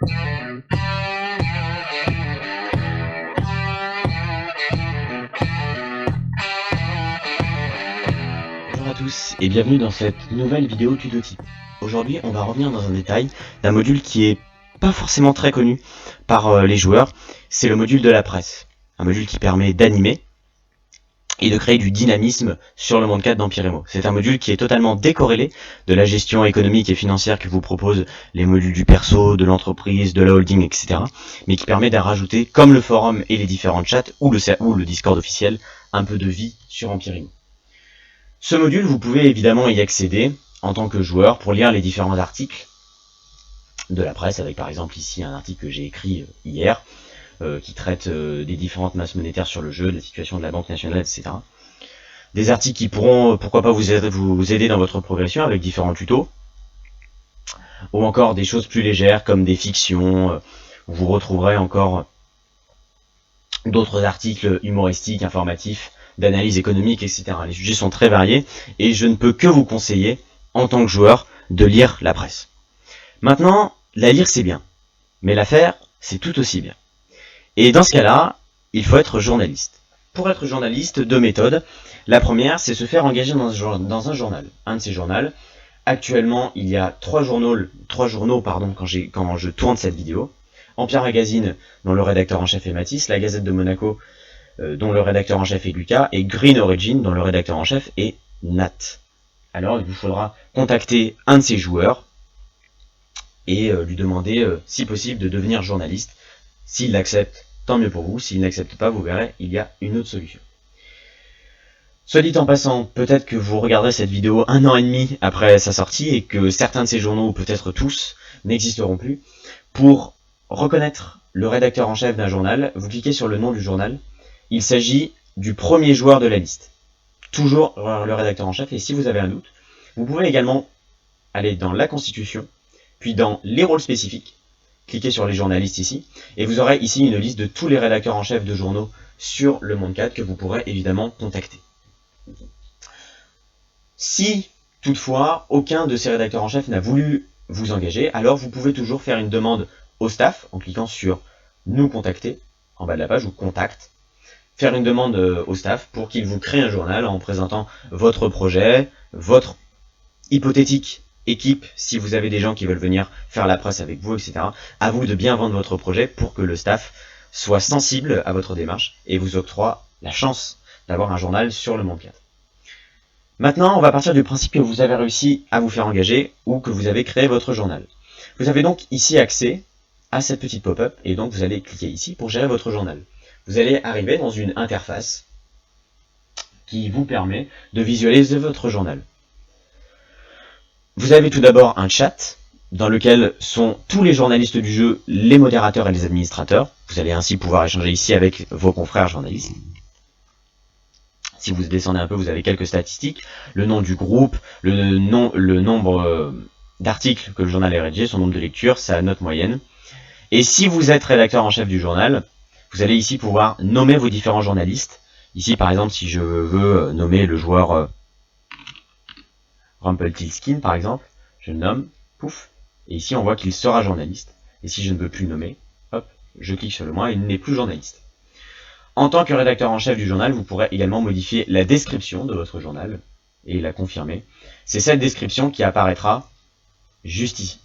Bonjour à tous et bienvenue dans cette nouvelle vidéo tuto type. Aujourd'hui on va revenir dans un détail d'un module qui est pas forcément très connu par les joueurs, c'est le module de la presse. Un module qui permet d'animer et de créer du dynamisme sur le monde 4 d'Empire & Mo. C'est un module qui est totalement décorrélé de la gestion économique et financière que vous proposent les modules du perso, de l'entreprise, de la holding, etc. Mais qui permet d'en rajouter, comme le forum et les différents chats ou le Discord officiel, un peu de vie sur Empire & Mo. Ce module, vous pouvez évidemment y accéder en tant que joueur pour lire les différents articles de la presse, avec par exemple ici un article que j'ai écrit hier, qui traite des différentes masses monétaires sur le jeu, de la situation de la Banque nationale, etc. Des articles qui pourront, pourquoi pas, vous aider dans votre progression avec différents tutos, ou encore des choses plus légères comme des fictions, où vous retrouverez encore d'autres articles humoristiques, informatifs, d'analyse économique, etc. Les sujets sont très variés et je ne peux que vous conseiller, en tant que joueur, de lire la presse. Maintenant, la lire c'est bien, mais la faire c'est tout aussi bien. Et dans ce cas-là, il faut être journaliste. Pour être journaliste, deux méthodes. La première, c'est se faire engager dans un journal. Un de ces journaux. Actuellement, il y a trois journaux quand je tourne cette vidéo. Empire Magazine, dont le rédacteur en chef est Mathis, la Gazette de Monaco, dont le rédacteur en chef est Lucas, et Green Origin, dont le rédacteur en chef est Nat. Alors, il vous faudra contacter un de ces joueurs et lui demander, si possible, de devenir journaliste. S'il l'accepte, tant mieux pour vous. S'il n'accepte pas, vous verrez, il y a une autre solution. Soit dit en passant, peut-être que vous regarderez cette vidéo 1 an et demi après sa sortie et que certains de ces journaux, ou peut-être tous, n'existeront plus. Pour reconnaître le rédacteur en chef d'un journal, vous cliquez sur le nom du journal. Il s'agit du premier joueur de la liste. Toujours le rédacteur en chef, et si vous avez un doute, vous pouvez également aller dans la Constitution, puis dans les rôles spécifiques, cliquez sur les journalistes ici, et vous aurez ici une liste de tous les rédacteurs en chef de journaux sur le monde 4 que vous pourrez évidemment contacter. Si toutefois aucun de ces rédacteurs en chef n'a voulu vous engager, alors vous pouvez toujours faire une demande au staff en cliquant sur nous contacter en bas de la page ou contact, faire une demande au staff pour qu'il vous crée un journal en présentant votre projet, votre hypothétique équipe, si vous avez des gens qui veulent venir faire la presse avec vous, etc. À vous de bien vendre votre projet pour que le staff soit sensible à votre démarche et vous octroie la chance d'avoir un journal sur le monde 4. Maintenant, on va partir du principe que vous avez réussi à vous faire engager ou que vous avez créé votre journal. Vous avez donc ici accès à cette petite pop-up et donc vous allez cliquer ici pour gérer votre journal. Vous allez arriver dans une interface qui vous permet de visualiser votre journal. Vous avez tout d'abord un chat dans lequel sont tous les journalistes du jeu, les modérateurs et les administrateurs. Vous allez ainsi pouvoir échanger ici avec vos confrères journalistes. Si vous descendez un peu, vous avez quelques statistiques, le nom du groupe, le nombre d'articles que le journal a rédigé, son nombre de lectures, sa note moyenne. Et si vous êtes rédacteur en chef du journal, vous allez ici pouvoir nommer vos différents journalistes. Ici par exemple, si je veux nommer le joueur Rumpelstiltskin par exemple, je le nomme, pouf, et ici on voit qu'il sera journaliste. Et si je ne veux plus le nommer, hop, je clique sur le moins et il n'est plus journaliste. En tant que rédacteur en chef du journal, vous pourrez également modifier la description de votre journal et la confirmer. C'est cette description qui apparaîtra juste ici.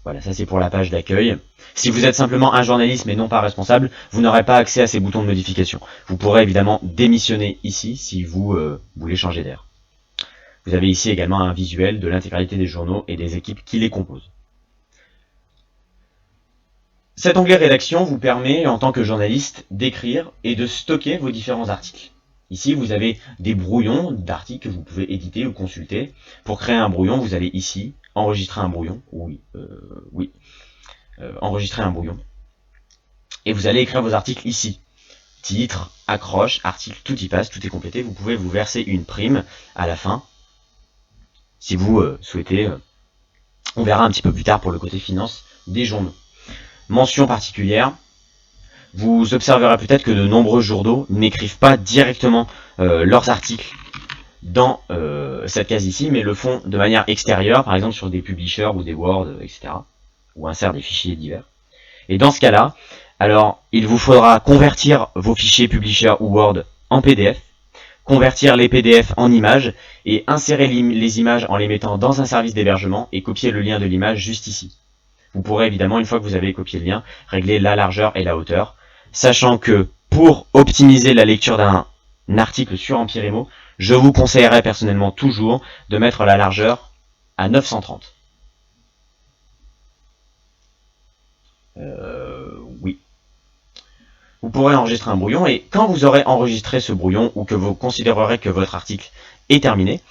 Voilà, ça c'est pour la page d'accueil. Si vous êtes simplement un journaliste mais non pas responsable, vous n'aurez pas accès à ces boutons de modification. Vous pourrez évidemment démissionner ici si vous voulez changer d'air. Vous avez ici également un visuel de l'intégralité des journaux et des équipes qui les composent. Cet onglet rédaction vous permet, en tant que journaliste, d'écrire et de stocker vos différents articles. Ici, vous avez des brouillons d'articles que vous pouvez éditer ou consulter. Pour créer un brouillon, vous allez ici, enregistrer un brouillon. Enregistrer un brouillon. Et vous allez écrire vos articles ici. Titre, accroche, article, tout y passe, tout est complété. Vous pouvez vous verser une prime à la fin, si vous souhaitez. On verra un petit peu plus tard pour le côté finance des journaux. Mention particulière, vous observerez peut-être que de nombreux journaux n'écrivent pas directement leurs articles dans cette case ici, mais le font de manière extérieure, par exemple sur des publishers ou des Word, etc. ou insèrent des fichiers divers. Et dans ce cas-là, alors il vous faudra convertir vos fichiers publisher ou Word en PDF, convertir les PDF en images et insérer les images en les mettant dans un service d'hébergement et copier le lien de l'image juste ici. Vous pourrez évidemment, une fois que vous avez copié le lien, régler la largeur et la hauteur, sachant que pour optimiser la lecture d'un article sur Empirimo, je vous conseillerais personnellement toujours de mettre la largeur à 930. Oui. Vous pourrez enregistrer un brouillon et quand vous aurez enregistré ce brouillon ou que vous considérerez que votre article est terminé,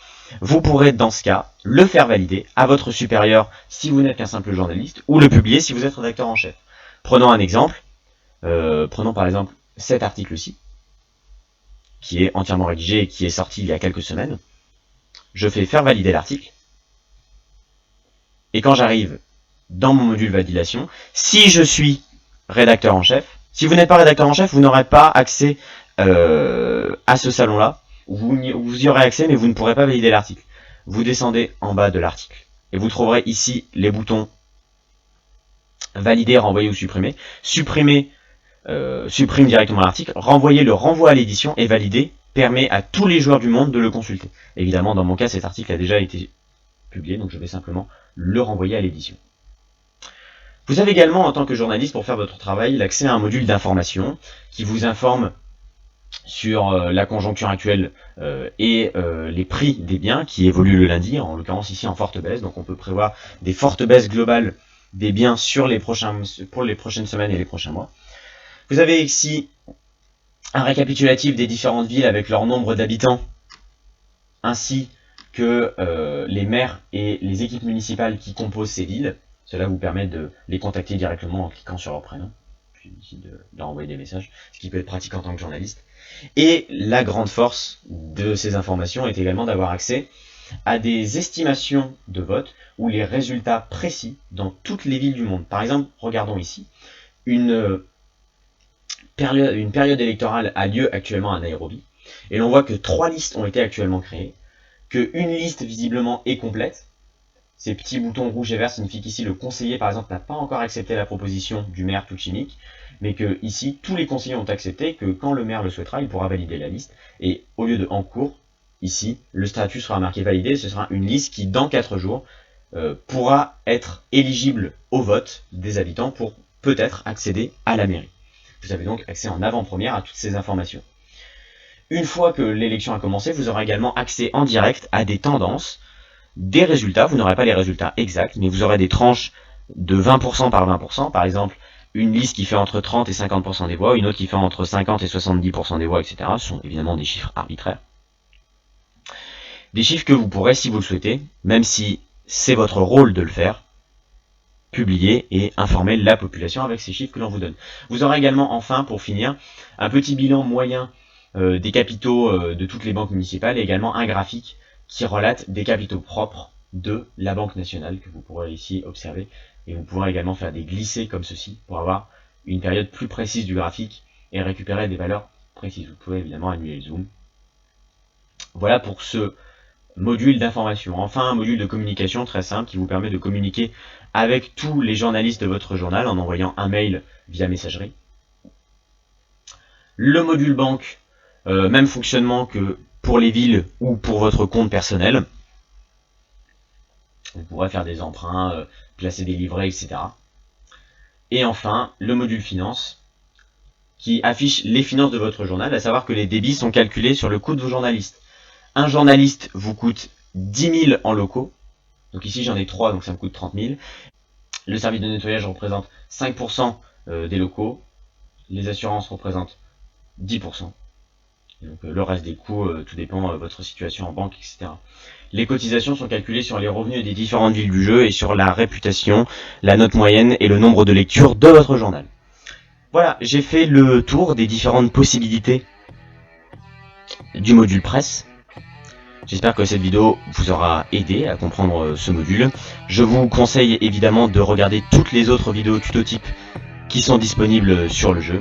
vous pourrez dans ce cas le faire valider à votre supérieur si vous n'êtes qu'un simple journaliste ou le publier si vous êtes rédacteur en chef. Prenons un exemple. Prenons par exemple cet article-ci qui est entièrement rédigé et qui est sorti il y a quelques semaines. Je fais faire valider l'article. Et quand j'arrive dans mon module validation, si je suis rédacteur en chef, si vous n'êtes pas rédacteur en chef, vous n'aurez pas accès à ce salon-là. Vous y aurez accès, mais vous ne pourrez pas valider l'article. Vous descendez en bas de l'article et vous trouverez ici les boutons valider, renvoyer ou supprimer. Supprimer supprime directement l'article, renvoyer le renvoi à l'édition et valider permet à tous les joueurs du monde de le consulter. Évidemment, dans mon cas, cet article a déjà été publié, donc je vais simplement le renvoyer à l'édition. Vous avez également, en tant que journaliste, pour faire votre travail, l'accès à un module d'information qui vous informe sur la conjoncture actuelle et les prix des biens qui évoluent le lundi, en l'occurrence ici en forte baisse. Donc on peut prévoir des fortes baisses globales des biens pour les prochaines semaines et les prochains mois. Vous avez ici un récapitulatif des différentes villes avec leur nombre d'habitants, ainsi que les maires et les équipes municipales qui composent ces villes. Cela vous permet de les contacter directement en cliquant sur leur prénom, puis ici de leur envoyer des messages, ce qui peut être pratique en tant que journaliste. Et la grande force de ces informations est également d'avoir accès à des estimations de vote ou les résultats précis dans toutes les villes du monde. Par exemple, regardons ici, une période électorale a lieu actuellement à Nairobi, et l'on voit que 3 listes ont été actuellement créées, qu'une liste visiblement est complète. Ces petits boutons rouges et verts signifient qu'ici le conseiller par exemple n'a pas encore accepté la proposition du maire Tuchimik, mais que ici tous les conseillers ont accepté, que quand le maire le souhaitera, il pourra valider la liste, et au lieu de en cours, ici le statut sera marqué validé, ce sera une liste qui dans 4 jours pourra être éligible au vote des habitants pour peut-être accéder à la mairie. Vous avez donc accès en avant-première à toutes ces informations. Une fois que l'élection a commencé, vous aurez également accès en direct à des tendances, des résultats. Vous n'aurez pas les résultats exacts, mais vous aurez des tranches de 20% par 20%. Par exemple, une liste qui fait entre 30 et 50% des voix, une autre qui fait entre 50 et 70% des voix, etc. Ce sont évidemment des chiffres arbitraires. Des chiffres que vous pourrez, si vous le souhaitez, même si c'est votre rôle de le faire, publier et informer la population avec ces chiffres que l'on vous donne. Vous aurez également, enfin, pour finir, un petit bilan moyen des capitaux de toutes les banques municipales et également un graphique qui relate des capitaux propres de la Banque nationale que vous pourrez ici observer. Et vous pourrez également faire des glissés comme ceci pour avoir une période plus précise du graphique et récupérer des valeurs précises. Vous pouvez évidemment annuler le zoom. Voilà pour ce module d'information. Enfin, un module de communication très simple qui vous permet de communiquer avec tous les journalistes de votre journal en envoyant un mail via messagerie. Le module banque, même fonctionnement que pour les villes ou pour votre compte personnel. Vous pourrez faire des emprunts, placer des livrets, etc. Et enfin, le module finance qui affiche les finances de votre journal, à savoir que les débits sont calculés sur le coût de vos journalistes. Un journaliste vous coûte 10 000 en locaux. Donc ici j'en ai 3, donc ça me coûte 30 000. Le service de nettoyage représente 5% des locaux. Les assurances représentent 10%. Donc le reste des coûts, tout dépend de votre situation en banque, etc. Les cotisations sont calculées sur les revenus des différentes villes du jeu et sur la réputation, la note moyenne et le nombre de lectures de votre journal. Voilà, j'ai fait le tour des différentes possibilités du module presse. J'espère que cette vidéo vous aura aidé à comprendre ce module. Je vous conseille évidemment de regarder toutes les autres vidéos tuto-type qui sont disponibles sur le jeu.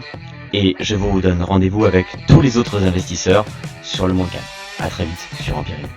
Et je vous donne rendez-vous avec tous les autres investisseurs sur le Monde Calme. À très vite sur Empyrean.